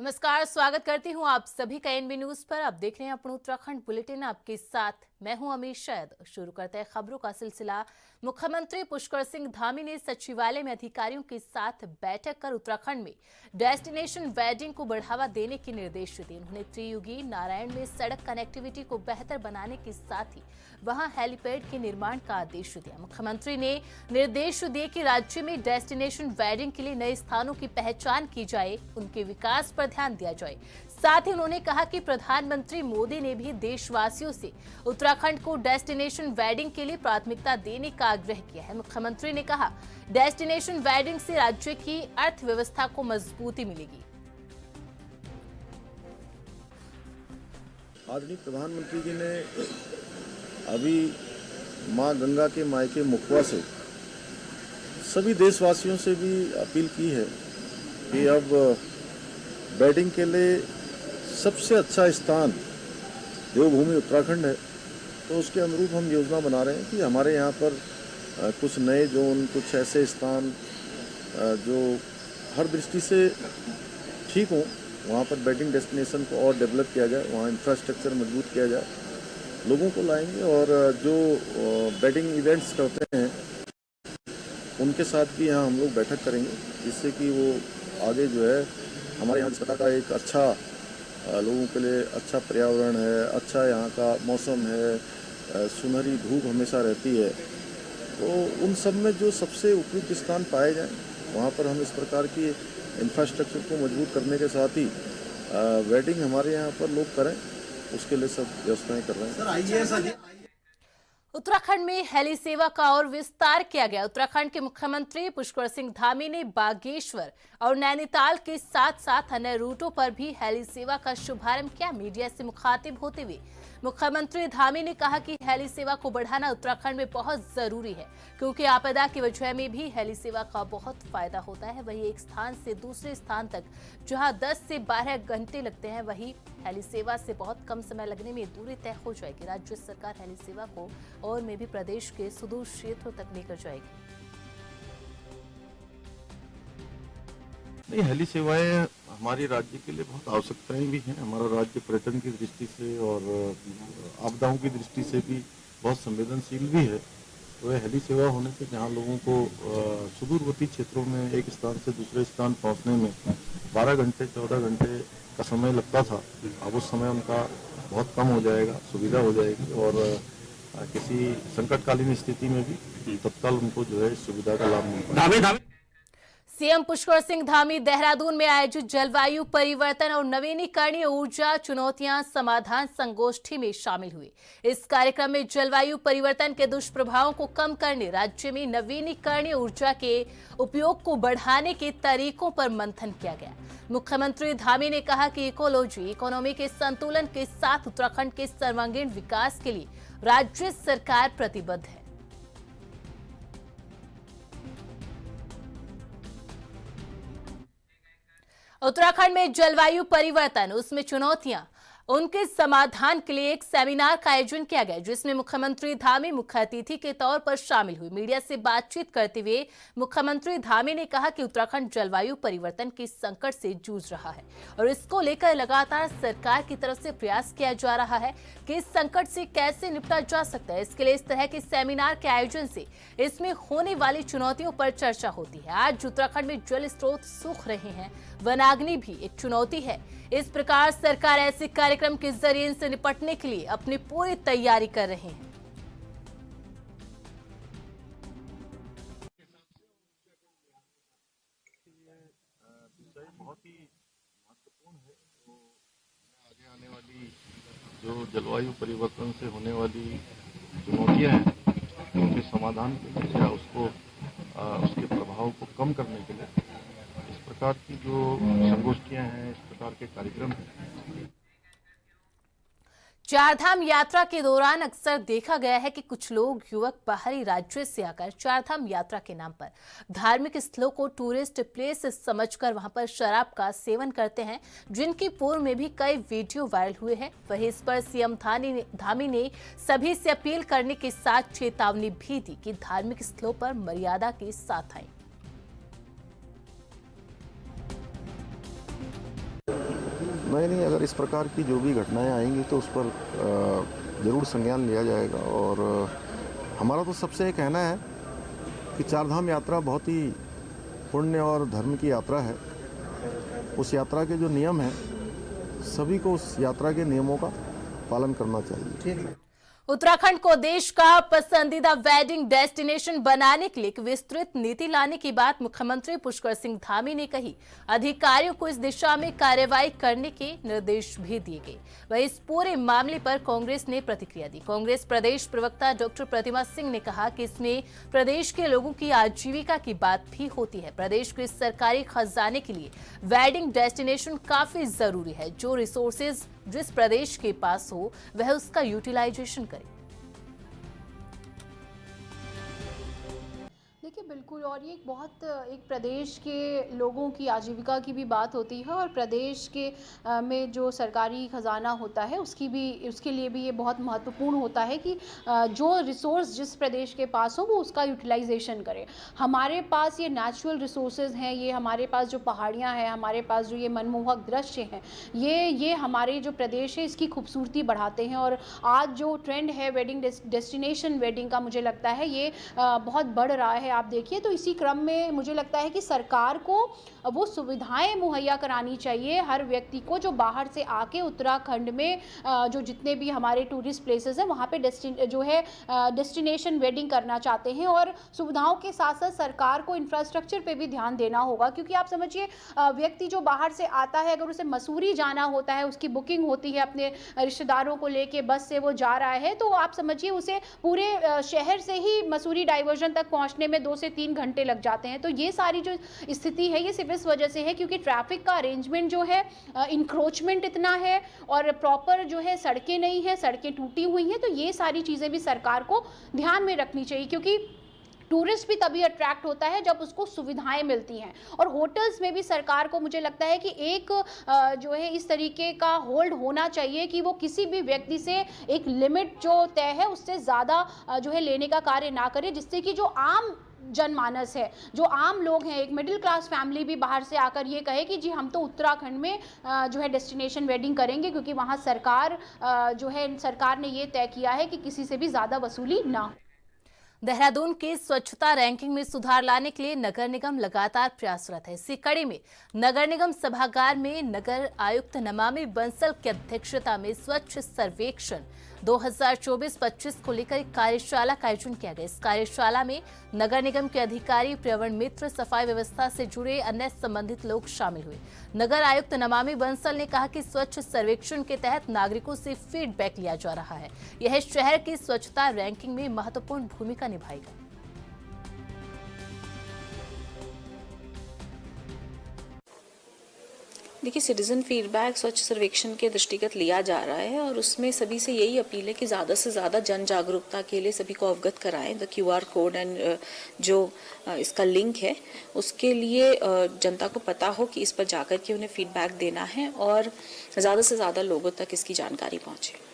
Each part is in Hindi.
नमस्कार, स्वागत करती हूँ आप सभी का एनबी न्यूज पर। आप देख रहे हैं अपना उत्तराखंड बुलेटिन, आपके साथ मैं हूं अमीर शैद। शुरू करते हैं खबरों का सिलसिला। मुख्यमंत्री पुष्कर सिंह धामी ने सचिवालय में अधिकारियों के साथ बैठक कर उत्तराखंड में डेस्टिनेशन वेडिंग को बढ़ावा देने के निर्देश दिए। उन्होंने त्रियुगी नारायण में सड़क कनेक्टिविटी को बेहतर बनाने के साथ ही वहां हेलीपैड के निर्माण का आदेश दिया। मुख्यमंत्री ने निर्देश दिए कि राज्य में डेस्टिनेशन वेडिंग के लिए नए स्थानों की पहचान की जाए, उनके विकास पर ध्यान दिया जाए। साथ ही उन्होंने कहा कि प्रधानमंत्री मोदी ने भी देशवासियों से उत्तराखंड को डेस्टिनेशन वेडिंग के लिए प्राथमिकता देने का आग्रह किया है। मुख्यमंत्री ने कहा, डेस्टिनेशन वेडिंग से राज्य की अर्थव्यवस्था को मजबूती मिलेगी। आदरणीय प्रधानमंत्री जी ने अभी मां गंगा के मायके मुखवा से सभी देशवासियों से भी अपील की है कि अब वेडिंग के लिए सबसे अच्छा स्थान देवभूमि उत्तराखंड है। तो उसके अनुरूप हम योजना बना रहे हैं कि हमारे यहाँ पर कुछ नए जोन, कुछ ऐसे स्थान जो हर दृष्टि से ठीक हों, वहाँ पर वेडिंग डेस्टिनेशन को और डेवलप किया जाए, वहाँ इंफ्रास्ट्रक्चर मजबूत किया जाए, लोगों को लाएंगे। और जो वेडिंग इवेंट्स करते हैं उनके साथ भी यहाँ हम लोग बैठक करेंगे, जिससे कि वो आगे जो है हमारे यहाँ इस प्रकार का एक अच्छा लोगों के लिए अच्छा पर्यावरण है, अच्छा यहाँ का मौसम है, सुनहरी धूप हमेशा रहती है। तो उन सब में जो सबसे उपयुक्त स्थान पाए जाएं, वहाँ पर हम इस प्रकार की इंफ्रास्ट्रक्चर को मजबूत करने के साथ ही वेडिंग हमारे यहाँ पर लोग करें, उसके लिए सब व्यवस्थाएं कर रहे हैं। उत्तराखंड में हेली सेवा का और विस्तार किया गया। उत्तराखंड के मुख्यमंत्री पुष्कर सिंह धामी ने बागेश्वर और नैनीताल के साथ साथ अन्य रूटों पर भी हेली सेवा का शुभारंभ किया। मीडिया से मुखातिब होते हुए मुख्यमंत्री धामी ने कहा कि हेली सेवा को बढ़ाना उत्तराखंड में बहुत जरूरी है, क्योंकि आपदा की वजह में भी हेली सेवा का बहुत फायदा होता है। वहीं एक स्थान से दूसरे स्थान तक जहां 10 से 12 घंटे लगते हैं, वहीं हेली सेवा से बहुत कम समय लगने में दूरी तय हो जाएगी। राज्य सरकार हेली सेवा को और में भी प्रदेश के सुदूर क्षेत्रों तक लेकर जाएगी। नहीं, हेली सेवाएं हमारे राज्य के लिए बहुत आवश्यकताएं भी हैं। हमारा राज्य पर्यटन की दृष्टि से और आपदाओं की दृष्टि से भी बहुत संवेदनशील भी है। तो हेली सेवा होने से जहाँ लोगों को सुदूरवर्ती क्षेत्रों में एक स्थान से दूसरे स्थान पहुँचने में 12 घंटे 14 घंटे का समय लगता था, अब उस समय उनका बहुत कम हो जाएगा, सुविधा हो जाएगी। और किसी संकटकालीन स्थिति में भी तत्काल उनको जो है सुविधा का लाभ मिल पाएगा। सीएम पुष्कर सिंह धामी देहरादून में आयोजित जलवायु परिवर्तन और नवीनीकरणीय ऊर्जा चुनौतियां समाधान संगोष्ठी में शामिल हुए। इस कार्यक्रम में जलवायु परिवर्तन के दुष्प्रभावों को कम करने, राज्य में नवीनीकरणीय ऊर्जा के उपयोग को बढ़ाने के तरीकों पर मंथन किया गया। मुख्यमंत्री धामी ने कहा कि इकोलॉजी इकोनॉमी के संतुलन के साथ उत्तराखंड के सर्वांगीण विकास के लिए राज्य सरकार प्रतिबद्ध है। उत्तराखंड में जलवायु परिवर्तन, उसमें चुनौतियां, उनके समाधान के लिए एक सेमिनार का आयोजन किया गया, जिसमें मुख्यमंत्री धामी मुख्य अतिथि के तौर पर शामिल हुए। मीडिया से बातचीत करते हुए मुख्यमंत्री धामी ने कहा कि उत्तराखंड जलवायु परिवर्तन के संकट से जूझ रहा है और इसको लेकर लगातार सरकार की तरफ से प्रयास किया जा रहा है कि इस संकट से कैसे निपटा जा सकता है। इसके लिए इस तरह के सेमिनार के आयोजन से इसमें होने वाली चुनौतियों पर चर्चा होती है। आज उत्तराखंड में जल स्रोत सूख रहे हैं, वनाग्नि भी एक चुनौती है। इस प्रकार सरकार ऐसे कार्यक्रम के जरिए इनसे निपटने के लिए अपनी पूरी तैयारी कर रहे हैं। बहुत ही महत्वपूर्ण है। तो आगे आने वाली जो जलवायु परिवर्तन से होने वाली चुनौतियां हैं, उनके समाधान के लिए या उसके प्रभाव को कम करने के लिए इस प्रकार की जो संगोष्ठियां हैं, इस प्रकार के कार्यक्रम हैं। चारधाम यात्रा के दौरान अक्सर देखा गया है कि कुछ लोग युवक बाहरी राज्य से आकर चारधाम यात्रा के नाम पर धार्मिक स्थलों को टूरिस्ट प्लेस समझकर वहां पर शराब का सेवन करते हैं, जिनकी पूर्व में भी कई वीडियो वायरल हुए हैं। वहीं इस पर सीएम धामी ने सभी से अपील करने के साथ चेतावनी भी दी कि धार्मिक स्थलों पर मर्यादा के साथ आए। नहीं, अगर इस प्रकार की जो भी घटनाएं आएंगी तो उस पर ज़रूर संज्ञान लिया जाएगा। और हमारा तो सबसे ये कहना है कि चारधाम यात्रा बहुत ही पुण्य और धर्म की यात्रा है। उस यात्रा के जो नियम हैं, सभी को उस यात्रा के नियमों का पालन करना चाहिए। उत्तराखंड को देश का पसंदीदा वेडिंग डेस्टिनेशन बनाने के लिए एक विस्तृत नीति लाने की बात मुख्यमंत्री पुष्कर सिंह धामी ने कही। अधिकारियों को इस दिशा में कार्रवाई करने के निर्देश भी दिए गए। वहीं इस पूरे मामले पर कांग्रेस ने प्रतिक्रिया दी। कांग्रेस प्रदेश प्रवक्ता डॉक्टर प्रतिमा सिंह ने कहा कि इसमें प्रदेश के लोगों की आजीविका की बात भी होती है। प्रदेश के सरकारी खजाने के लिए वेडिंग डेस्टिनेशन काफी जरूरी है। जो रिसोर्सेज जिस प्रदेश के पास हो वह उसका यूटिलाइजेशन करे। देखिए बिल्कुल, और ये एक प्रदेश के लोगों की आजीविका की भी बात होती है, और प्रदेश के में जो सरकारी ख़जाना होता है उसके लिए भी ये बहुत महत्वपूर्ण होता है कि जो रिसोर्स जिस प्रदेश के पास हो वो उसका यूटिलाइजेशन करे। हमारे पास ये नेचुरल रिसोर्सेज हैं, ये हमारे पास जो पहाड़ियाँ हैं, हमारे पास जो ये मनमोहक दृश्य हैं, ये हमारे जो प्रदेश है इसकी खूबसूरती बढ़ाते हैं। और आज जो ट्रेंड है वेडिंग डेस्टिनेशन वेडिंग का, मुझे लगता है ये बहुत बढ़ रहा है। आप देखिए तो इसी क्रम में मुझे लगता है कि सरकार को वो सुविधाएं मुहैया करानी चाहिए हर व्यक्ति को जो बाहर से आके उत्तराखंड में जो जितने भी हमारे टूरिस्ट प्लेसेस हैं वहाँ पे डेस्टिनेशन वेडिंग करना चाहते हैं। और सुविधाओं के साथ साथ सरकार को इंफ्रास्ट्रक्चर पे भी ध्यान देना होगा, क्योंकि आप समझिए व्यक्ति जो बाहर से आता है, अगर उसे मसूरी जाना होता है, उसकी बुकिंग होती है अपने रिश्तेदारों को लेके, बस से वो जा रहा है, तो आप समझिए उसे पूरे शहर से ही मसूरी डाइवर्जन तक पहुँचने में 2 से 3 घंटे लग जाते हैं। तो ये सारी जो स्थिति है ये सिर्फ इस वजह से है क्योंकि ट्रैफिक का अरेंजमेंट जो है, इंक्रोचमेंट इतना है, और प्रॉपर जो है सड़कें नहीं है, सड़कें टूटी हुई हैं। तो ये सारी चीज़ें भी सरकार को ध्यान में रखनी चाहिए, क्योंकि टूरिस्ट भी तभी अट्रैक्ट होता है जब उसको सुविधाएं मिलती हैं। और होटल्स में भी सरकार को मुझे लगता है कि एक जो है इस तरीके का होल्ड होना चाहिए कि वो किसी भी व्यक्ति से एक लिमिट जो तय है उससे ज़्यादा जो है लेने का कार्य ना करे, जिससे कि जो आम जनमानस है, जो आम लोग हैं, एक मिडिल क्लास फैमिली भी बाहर से आकर ये कहे कि जी हम तो उत्तराखंड में जो है डेस्टिनेशन वेडिंग करेंगे, क्योंकि वहाँ सरकार ने ये तय किया है कि किसी से भी ज़्यादा वसूली ना हो। देहरादून की स्वच्छता रैंकिंग में सुधार लाने के लिए नगर निगम लगातार प्रयासरत है। इसी कड़ी में नगर निगम सभागार में नगर आयुक्त नमामि बंसल की अध्यक्षता में स्वच्छ सर्वेक्षण 2024-25 को लेकर एक कार्यशाला का आयोजन किया गया। इस कार्यशाला में नगर निगम के अधिकारी, पर्यावरण मित्र, सफाई व्यवस्था से जुड़े अन्य संबंधित लोग शामिल हुए। नगर आयुक्त नमामि बंसल ने कहा कि स्वच्छ सर्वेक्षण के तहत नागरिकों से फीडबैक लिया जा रहा है। यह शहर की स्वच्छता रैंकिंग में महत्वपूर्ण भूमिका निभाएगा। देखिए, सिटीजन फीडबैक स्वच्छ सर्वेक्षण के दृष्टिगत लिया जा रहा है और उसमें सभी से यही अपील है कि ज़्यादा से ज़्यादा जन जागरूकता के लिए सभी को अवगत कराएं। द QR कोड एंड जो इसका लिंक है उसके लिए जनता को पता हो कि इस पर जाकर के उन्हें फीडबैक देना है और ज़्यादा से ज़्यादा लोगों तक इसकी जानकारी पहुँचे।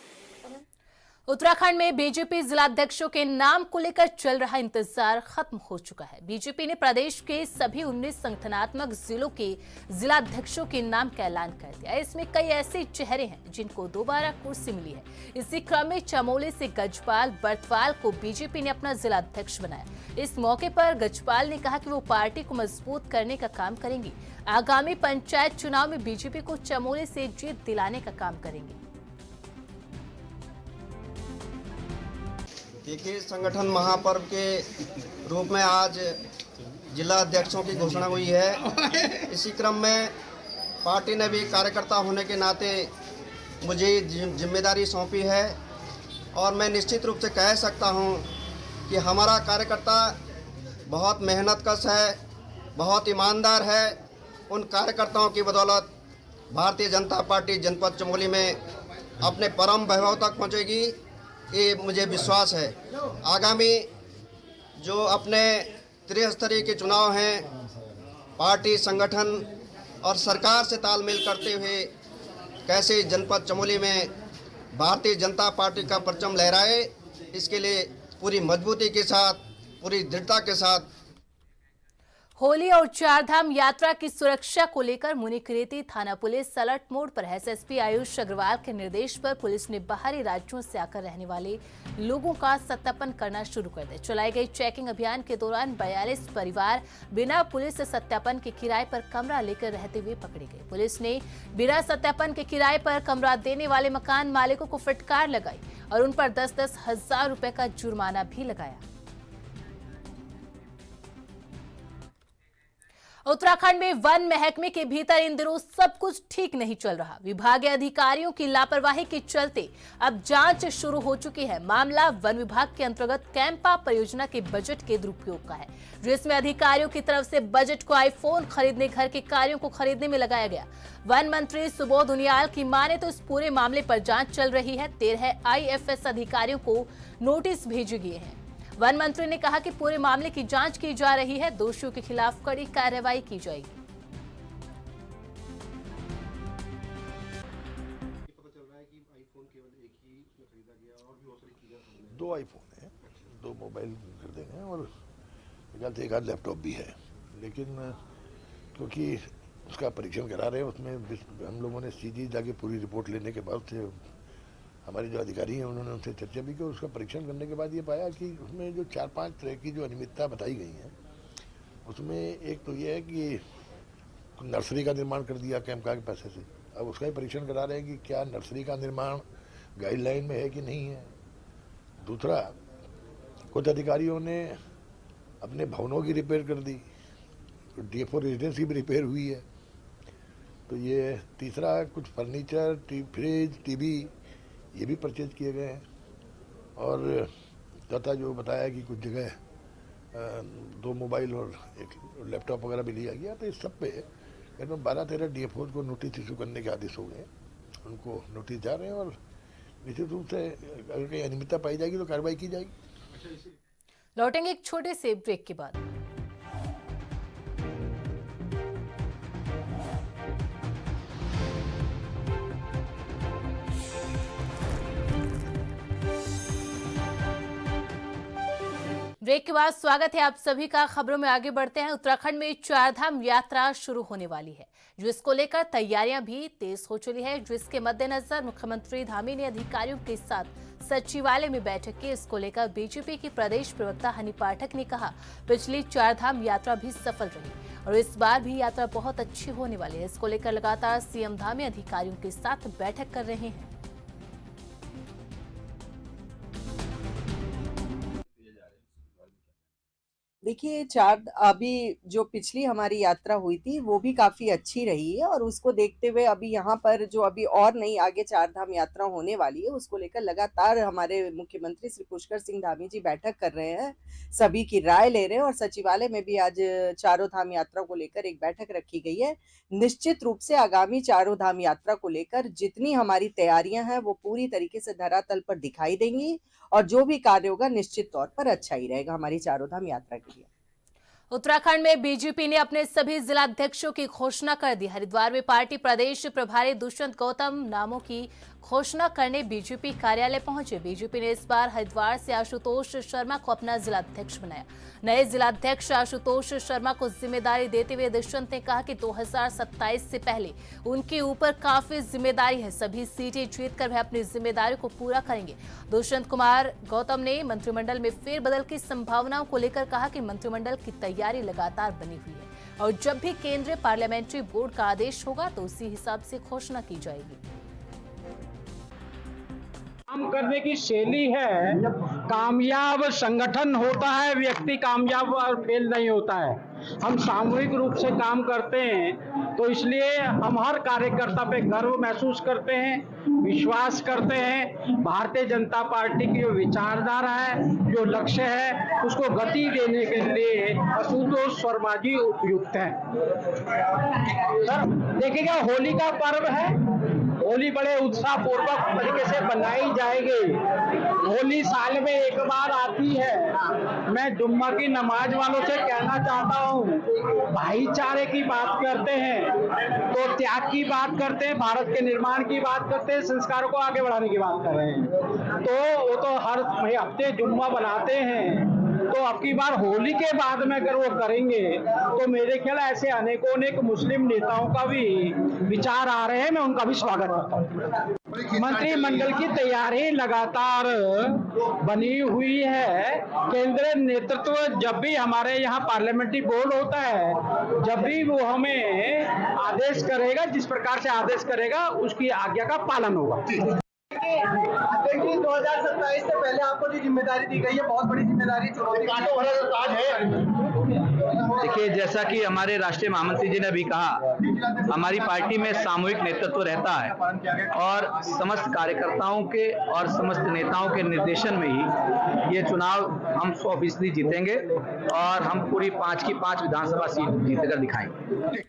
उत्तराखंड में बीजेपी जिलाध्यक्षों के नाम को लेकर चल रहा इंतजार खत्म हो चुका है। बीजेपी ने प्रदेश के सभी 19 संगठनात्मक जिलों के जिलाध्यक्षों के नाम का ऐलान कर दिया। इसमें कई ऐसे चेहरे हैं जिनको दोबारा कुर्सी मिली है। इसी क्रम में चमोली से गजपाल बर्तवाल को बीजेपी ने अपना जिलाध्यक्ष बनाया। इस मौके पर गजपाल ने कहा कि वो पार्टी को मजबूत करने का काम करेंगे। आगामी पंचायत चुनाव में बीजेपी को चमोली से जीत दिलाने का काम करेंगे। देखिए, संगठन महापर्व के रूप में आज जिला अध्यक्षों की घोषणा हुई है। इसी क्रम में पार्टी ने भी कार्यकर्ता होने के नाते मुझे जिम्मेदारी सौंपी है और मैं निश्चित रूप से कह सकता हूं कि हमारा कार्यकर्ता बहुत मेहनतकश है, बहुत ईमानदार है। उन कार्यकर्ताओं की बदौलत भारतीय जनता पार्टी जनपद चमोली में अपने परम वैभव तक पहुंचेगी, ये मुझे विश्वास है। आगामी जो अपने त्रिस्तरीय के चुनाव हैं, पार्टी, संगठन और सरकार से तालमेल करते हुए कैसे जनपद चमोली में भारतीय जनता पार्टी का परचम लहराए, इसके लिए पूरी मजबूती के साथ, पूरी दृढ़ता के साथ होली और चारधाम यात्रा की सुरक्षा को लेकर मुनिकरेती थाना पुलिस अलर्ट मोड पर है। एसएसपी आयुष अग्रवाल के निर्देश पर पुलिस ने बाहरी राज्यों से आकर रहने वाले लोगों का सत्यापन करना शुरू कर दिया। चलाई गई चेकिंग अभियान के दौरान 42 परिवार बिना पुलिस सत्यापन के किराए पर कमरा लेकर रहते हुए पकड़े गए। पुलिस ने बिना सत्यापन के किराए पर कमरा देने वाले मकान मालिकों को फटकार लगाई और उन पर 10-10 हजार रुपए का जुर्माना भी लगाया। उत्तराखंड में वन महकमे के भीतर इन दिनों सब कुछ ठीक नहीं चल रहा। विभागीय अधिकारियों की लापरवाही के चलते अब जांच शुरू हो चुकी है। मामला वन विभाग के अंतर्गत कैंपा परियोजना के बजट के दुरुपयोग का है, जिसमें अधिकारियों की तरफ से बजट को आईफोन खरीदने, घर के कार्यों को खरीदने में लगाया गया। वन मंत्री सुबोध उनियाल की माने तो इस पूरे मामले पर जांच चल रही है। 13 IFS अधिकारियों को नोटिस भेजे गए हैं। वन मंत्री ने कहा कि पूरे मामले की जांच की जा रही है, दोषियों के खिलाफ कड़ी कार्रवाई की जाएगी। दो आईफोन है, 2 मोबाइल खरीदे हैं और एक आध लैपटॉप भी है, लेकिन क्योंकि उसका परीक्षण करा रहे हैं, उसमें हम लोगों ने सीधी जाके पूरी रिपोर्ट लेने के बाद से हमारे जो अधिकारी हैं उन्होंने उनसे चर्चा भी की। उसका परीक्षण करने के बाद ये पाया कि उसमें जो 4-5 तरह की जो अनियमितता बताई गई हैं, उसमें एक तो ये है कि नर्सरी का निर्माण कर दिया कैंपा के पैसे से। अब उसका ही परीक्षण करा रहे हैं कि क्या नर्सरी का निर्माण गाइडलाइन में है कि नहीं है। दूसरा, कुछ अधिकारियों ने अपने भवनों की रिपेयर कर दी, DFO रेजिडेंसी भी रिपेयर हुई है। तो ये तीसरा, कुछ फर्नीचर, फ्रिज, टीवी ये भी परचेज किए गए हैं। और चौथा जो बताया कि कुछ जगह 2 मोबाइल और 1 लैपटॉप वगैरह भी लिया गया। तो इस सब पे 12-13 DFO को नोटिस इशू करने के आदेश हो गए, उनको नोटिस जा रहे हैं और निश्चित रूप से अगर कहीं अनियमितता पाई जाएगी तो कार्रवाई की जाएगी। लौटेंगे एक छोटे से ब्रेक के बाद। ब्रेक के बाद स्वागत है आप सभी का। खबरों में आगे बढ़ते हैं। उत्तराखंड में चारधाम यात्रा शुरू होने वाली है, जिसको लेकर तैयारियां भी तेज हो चुकी है, जिसके मद्देनजर मुख्यमंत्री धामी ने अधिकारियों के साथ सचिवालय में बैठक की। इसको लेकर बीजेपी की प्रदेश प्रवक्ता हनी पाठक ने कहा, पिछली चारधाम यात्रा भी सफल रही और इस बार भी यात्रा बहुत अच्छी होने वाली है। इसको लेकर लगातार सीएम धामी अधिकारियों के साथ बैठक कर रहे हैं। देखिए, अभी जो पिछली हमारी यात्रा हुई थी वो भी काफी अच्छी रही है और उसको देखते हुए अभी यहाँ पर जो अभी और नई आगे चारधाम यात्रा होने वाली है, उसको लेकर लगातार हमारे मुख्यमंत्री श्री पुष्कर सिंह धामी जी बैठक कर रहे हैं, सभी की राय ले रहे हैं और सचिवालय में भी आज चारों धाम यात्रा को लेकर एक बैठक रखी गई है। निश्चित रूप से आगामी चारों धाम यात्रा को लेकर जितनी हमारी तैयारियां हैं वो पूरी तरीके से धरातल पर दिखाई देंगी और जो भी कार्य होगा निश्चित तौर पर अच्छा ही रहेगा हमारी चारों धाम यात्रा के लिए। उत्तराखंड में बीजेपी ने अपने सभी जिलाध्यक्षों की घोषणा कर दी। हरिद्वार में पार्टी प्रदेश प्रभारी दुष्यंत गौतम नामों की घोषणा करने बीजेपी कार्यालय पहुंचे। बीजेपी ने इस बार हरिद्वार से आशुतोष शर्मा को अपना जिलाध्यक्ष बनाया। नए जिलाध्यक्ष आशुतोष शर्मा को जिम्मेदारी देते हुए दुष्यंत ने कहा कि 2027 से पहले उनके ऊपर काफी जिम्मेदारी है, सभी सीटें जीतकर वह अपनी जिम्मेदारी को पूरा करेंगे। दुष्यंत कुमार गौतम ने मंत्रिमंडल में फेरबदल की संभावनाओं को लेकर कहा कि मंत्रिमंडल की तैयारी लगातार बनी हुई है और जब भी केंद्रीय पार्लियामेंट्री बोर्ड का आदेश होगा तो उसी हिसाब से घोषणा की जाएगी। काम करने की शैली है, कामयाब संगठन होता है, व्यक्ति कामयाब और फेल नहीं होता है। हम सामूहिक रूप से काम करते हैं तो इसलिए हम हर कार्यकर्ता पे गर्व महसूस करते हैं, विश्वास करते हैं। भारतीय जनता पार्टी की जो विचारधारा है, जो लक्ष्य है, उसको गति देने के लिए आशुतोष शर्मा जी उपयुक्त हैं। सर देखिएगा, होली का पर्व है, होली बड़े उत्साह पूर्वक तरीके से बनाई जाएगी। होली साल में एक बार आती है। मैं जुम्मा की नमाज वालों से कहना चाहता हूँ, भाईचारे की बात करते हैं तो त्याग की बात करते हैं, भारत के निर्माण की बात करते हैं, संस्कारों को आगे बढ़ाने की बात कर रहे हैं। तो वो तो हर हफ्ते जुम्मा बनाते हैं, तो अब की बार होली के बाद में अगर वो करेंगे तो मेरे ख्याल ऐसे अनेक मुस्लिम नेताओं का भी विचार आ रहे हैं, मैं उनका भी स्वागत करता हूँ। मंत्रिमंडल की तैयारी लगातार बनी हुई है। केंद्रीय नेतृत्व जब भी हमारे यहाँ पार्लियामेंट्री बोर्ड होता है, जब भी वो हमें आदेश करेगा, जिस प्रकार से आदेश करेगा उसकी आज्ञा का पालन होगा। देखिए 2027 से पहले आपको जो जिम्मेदारी दी गई है, बहुत बड़ी जिम्मेदारी, चुनौती है। देखिए, जैसा कि हमारे राष्ट्रीय महामंत्री जी ने भी कहा, हमारी पार्टी में सामूहिक नेतृत्व रहता है और समस्त कार्यकर्ताओं के और समस्त नेताओं के निर्देशन में ही ये चुनाव हम 100% जीतेंगे और हम पूरी 5 की 5 विधानसभा सीट जीतकर दिखाएंगे।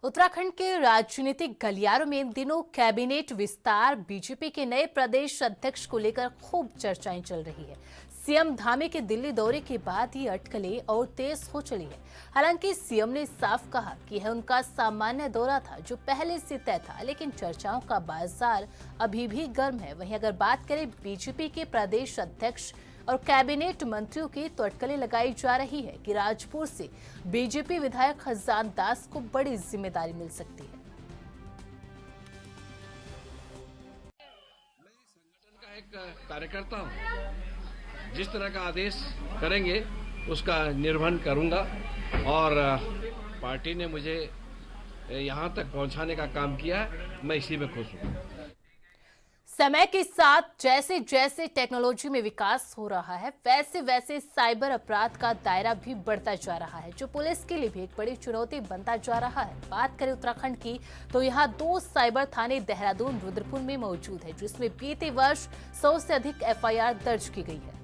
उत्तराखंड के राजनीतिक गलियारों में इन दिनों कैबिनेट विस्तार, बीजेपी के नए प्रदेश अध्यक्ष को लेकर खूब चर्चाएं चल रही है। सीएम धामी के दिल्ली दौरे के बाद ये अटकलें और तेज हो चली है। हालांकि सीएम ने साफ कहा कि यह उनका सामान्य दौरा था जो पहले से तय था, लेकिन चर्चाओं का बाजार अभी भी गर्म है। वहीं अगर बात करें बीजेपी के प्रदेश अध्यक्ष और कैबिनेट मंत्रियों की, तो अटकलें लगाई जा रही है कि राजपुर से बीजेपी विधायक खजान दास को बड़ी जिम्मेदारी मिल सकती है। मैं संगठन का एक कार्यकर्ता हूं, जिस तरह का आदेश करेंगे उसका निर्वहन करूंगा और पार्टी ने मुझे यहां तक पहुंचाने का काम किया है, मैं इसी में खुश हूं। समय के साथ जैसे जैसे टेक्नोलॉजी में विकास हो रहा है, वैसे वैसे साइबर अपराध का दायरा भी बढ़ता जा रहा है, जो पुलिस के लिए भी एक बड़ी चुनौती बनता जा रहा है। बात करें उत्तराखंड की, तो यहाँ 2 साइबर थाने देहरादून, रुद्रपुर में मौजूद है, जिसमें बीते वर्ष 100 से अधिक एफआईआर दर्ज की गई है।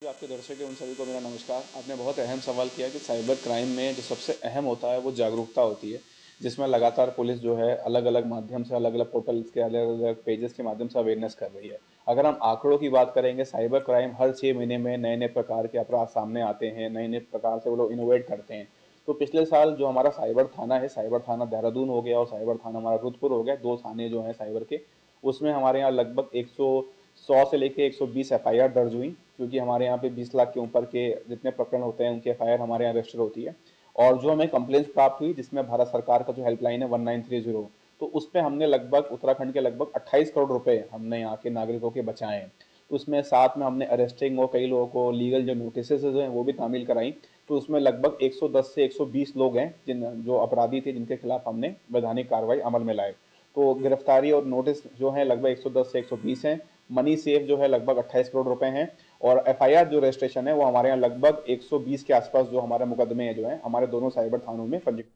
आपके दर्शक है उन सभी को मेरा नमस्कार। आपने बहुत अहम सवाल किया कि साइबर क्राइम में जो सबसे अहम होता है वो जागरूकता होती है, जिसमें लगातार पुलिस जो है अलग अलग माध्यम से, अलग अलग पोर्टल्स के, अलग अलग पेजेस के माध्यम से अवेयरनेस कर रही है। अगर हम आंकड़ों की बात करेंगे, साइबर क्राइम हर 6 महीने में नए नए प्रकार के अपराध सामने आते हैं, नए नए प्रकार से वो लोग इनोवेट करते हैं। तो पिछले साल जो हमारा साइबर थाना है, साइबर थाना देहरादून हो गया और साइबर थाना हमारा रुद्रपुर हो गया, 2 थाने जो हैं साइबर के, उसमें हमारे यहाँ लगभग 100 से लेकर 120 एफआईआर दर्ज हुई, क्योंकि हमारे यहाँ पे 20 लाख के ऊपर के जितने प्रकरण होते हैं उनकी एफआईआर हमारे यहाँ रजिस्टर होती है। और जो हमें कंप्लेंट्स प्राप्त हुई, जिसमें भारत सरकार का जो हेल्पलाइन है 1930, तो उस पर हमने लगभग उत्तराखंड के लगभग 28 करोड़ रुपए हमने यहाँ के नागरिकों के बचाए हैं। तो उसमें साथ में हमने अरेस्टिंग और कई लोगों को लीगल जो नोटिस हैं वो भी तामील कराई। तो उसमें लगभग 110 से 120 लोग हैं जो अपराधी थे, जिनके खिलाफ हमने वैधानिक कार्रवाई अमल में लाए। तो गिरफ्तारी और नोटिस जो है लगभग 110 से 120 हैं। मनी सेफ जो है लगभग 28 करोड़ रुपए हैं और एफआईआर जो रजिस्ट्रेशन है वो हमारे यहाँ लगभग 120 के आसपास जो हमारे मुकदमे हैं जो है हमारे दोनों साइबर थानों में पंजीकृत।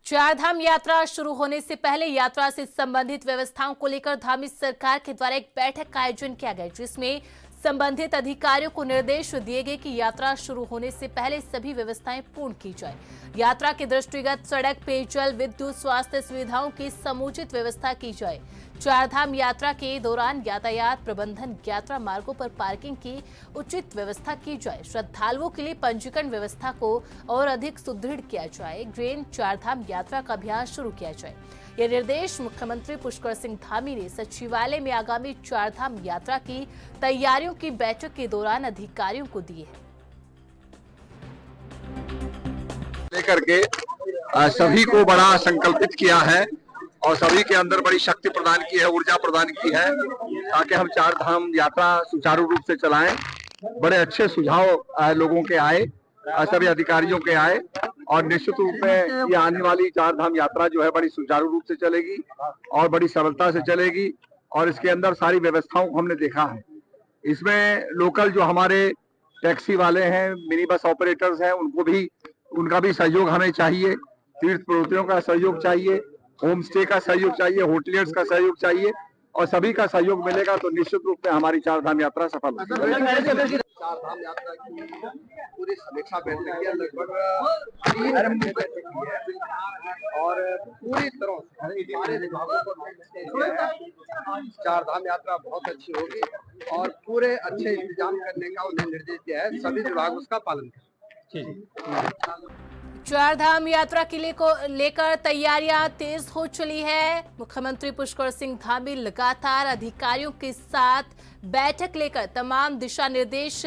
चारधाम यात्रा शुरू होने से पहले यात्रा से संबंधित व्यवस्थाओं को लेकर धामी सरकार के द्वारा एक बैठक का आयोजन किया गया, जिसमें संबंधित अधिकारियों को निर्देश दिए गए कि यात्रा शुरू होने से पहले सभी व्यवस्थाएं पूर्ण की जाए। यात्रा के दृष्टिगत सड़क, पेयजल, विद्युत, स्वास्थ्य सुविधाओं की समुचित व्यवस्था की जाए। चारधाम यात्रा के दौरान यातायात प्रबंधन, यात्रा मार्गों पर पार्किंग की उचित व्यवस्था की जाए। श्रद्धालुओं के लिए पंजीकरण व्यवस्था को और अधिक सुदृढ़ किया जाए। ग्रेन चारधाम यात्रा का अभियान शुरू किया जाए। ये निर्देश मुख्यमंत्री पुष्कर सिंह धामी ने सचिवालय में आगामी चारधाम यात्रा की तैयारियों की बैठक के दौरान अधिकारियों को दिए हैं। लेकर के सभी को बड़ा संकल्पित किया है और सभी के अंदर बड़ी शक्ति प्रदान की है, ऊर्जा प्रदान की है, ताकि हम चारधाम यात्रा सुचारू रूप से चलाएं। बड़े अच्छे सुझाव लोगों के आए, सभी अधिकारियों के आए और निश्चित रूप में ये आने वाली चारधाम यात्रा जो है बड़ी सुचारू रूप से चलेगी और बड़ी सरलता से चलेगी। और इसके अंदर सारी व्यवस्थाओं को हमने देखा है। इसमें लोकल जो हमारे टैक्सी वाले हैं, मिनी बस ऑपरेटर्स हैं, उनका भी सहयोग हमें चाहिए। तीर्थ प्रवृत्तियों का सहयोग चाहिए, होम स्टे का सहयोग चाहिए, होटलियर्स का सहयोग चाहिए और सभी का सहयोग मिलेगा तो निश्चित रूप में हमारी चारधाम यात्रा सफल होगी। चारधाम यात्रा की पूरी समीक्षा बैठक की लगभग 3 बैठक की है और पूरी तरह सारे विभागों को चारधाम यात्रा बहुत अच्छी होगी और पूरे अच्छे इंतजाम करने का उन्हें निर्देश दिया है। सभी विभाग उसका पालन करें। चार धाम यात्रा के लेकर तैयारियां तेज हो चली है। मुख्यमंत्री पुष्कर सिंह धामी लगातार अधिकारियों के साथ बैठक लेकर तमाम दिशा निर्देश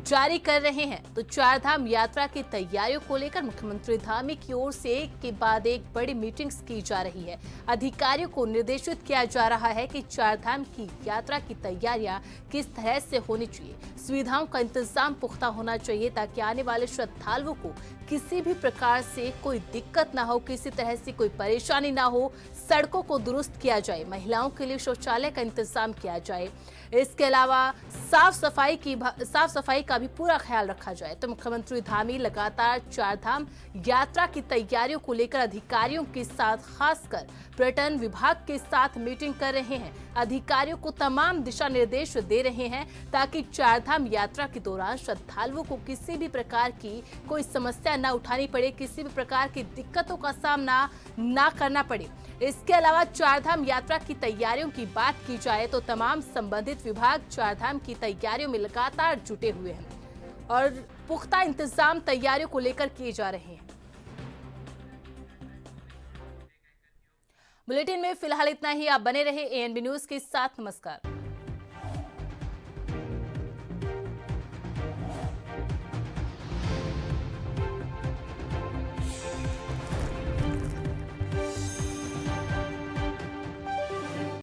जारी कर रहे हैं। तो चार धाम यात्रा की तैयारियों को लेकर मुख्यमंत्री धामी की ओर से एक के बाद एक बड़ी मीटिंग्स की जा रही है। अधिकारियों को निर्देशित किया जा रहा है कि चार धाम की यात्रा की तैयारियां किस तरह से होनी चाहिए। सुविधाओं का इंतजाम पुख्ता होना चाहिए ताकि आने वाले श्रद्धालुओं को किसी भी प्रकार से कोई दिक्कत ना हो, किसी तरह से कोई परेशानी ना हो। सड़कों को दुरुस्त किया जाए, महिलाओं के लिए शौचालय का इंतजाम किया जाए। इसके अलावा साफ सफाई का भी पूरा ख्याल रखा जाए। तो मुख्यमंत्री धामी लगातार चार धाम यात्रा की तैयारियों को लेकर अधिकारियों के साथ, खासकर पर्यटन विभाग के साथ मीटिंग कर रहे हैं। अधिकारियों को तमाम दिशा निर्देश दे रहे हैं ताकि चार धाम यात्रा के दौरान श्रद्धालुओं को किसी भी प्रकार की कोई समस्या न उठानी पड़े, किसी भी प्रकार की दिक्कतों का सामना न करना पड़े। इसके अलावा चार धाम यात्रा की तैयारियों की बात की जाए तो तमाम संबंधित विभाग चार धाम की तैयारियों में लगातार जुटे हुए हैं और पुख्ता इंतजाम तैयारियों को लेकर किए जा रहे हैं। बुलेटिन में फिलहाल इतना ही। आप बने रहे ANB न्यूज के साथ। नमस्कार।